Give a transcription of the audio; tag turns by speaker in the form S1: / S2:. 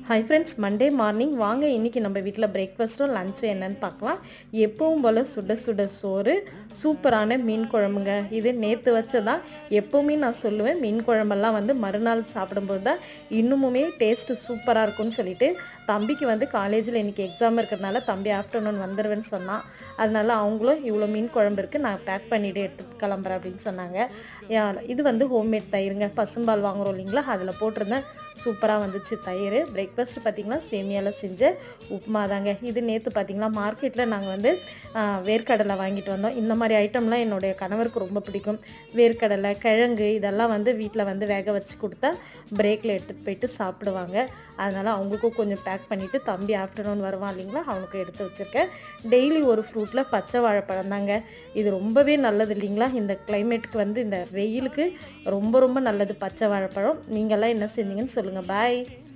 S1: Hi friends, Monday morning வாங்க இன்றைக்கி நம்ம வீட்டில் பிரேக்ஃபாஸ்ட்டும் லஞ்சும் என்னென்னு பார்க்கலாம். எப்பவும் போல் சுட சுட சோறு, சூப்பரான மீன் குழம்புங்க. இது நேற்று வச்சதான். எப்போவுமே நான் சொல்லுவேன், மீன் குழம்பெல்லாம் வந்து மறுநாள் சாப்பிடும்போது தான் இன்னுமுமே டேஸ்ட்டு சூப்பராக இருக்கும்னு சொல்லிட்டு, தம்பிக்கு வந்து காலேஜில் இன்றைக்கி எக்ஸாம் இருக்கிறதுனால தம்பி ஆஃப்டர்நூன் வந்துடுவேன்னு சொன்னான். அதனால் அவங்களும் இவ்வளோ மீன் குழம்பு இருக்குது, நான் பேக் பண்ணிவிட்டு எடுத்து கிளம்புறேன் அப்படின்னு சொன்னாங்க. இது வந்து ஹோம்மேட் தயிருங்க, பசும்பால் வாங்குகிறோம் இல்லைங்களா, அதில் போட்டிருந்தேன். சூப்பராக வந்துச்சு தயிர். பிரேக்ஃபாஸ்ட் பார்த்திங்கன்னா சேமியாவில் செஞ்ச உப்புமா தாங்க. இது நேற்று பார்த்திங்கன்னா மார்க்கெட்டில் நாங்கள் வந்து வேர்க்கடலை வாங்கிட்டு வந்தோம். இந்த மாதிரி ஐட்டம்லாம் என்னுடைய கணவருக்கு ரொம்ப பிடிக்கும். வேர்க்கடலை, கிழங்கு இதெல்லாம் வந்து வீட்டில் வந்து வேக வச்சு கொடுத்தா பிரேக்கில் எடுத்துகிட்டு போயிட்டு சாப்பிடுவாங்க. அதனால் அவங்களுக்கும் கொஞ்சம் பேக் பண்ணிவிட்டு தம்பி ஆஃப்டர்நூன் வருவான் இல்லைங்களா, அவனுக்கும் எடுத்து வச்சுருக்கேன். டெய்லி ஒரு ஃப்ரூட்டில் பச்சை வாழைப்பழம் தாங்க. இது ரொம்பவே நல்லது இல்லைங்களா, இந்த கிளைமேட்டுக்கு வந்து இந்த வெயிலுக்கு ரொம்ப ரொம்ப நல்லது பச்சை வாழைப்பழம். நீங்கள்லாம் என்ன செஞ்சீங்கன்னு சொல்லுங்கள். பாய்.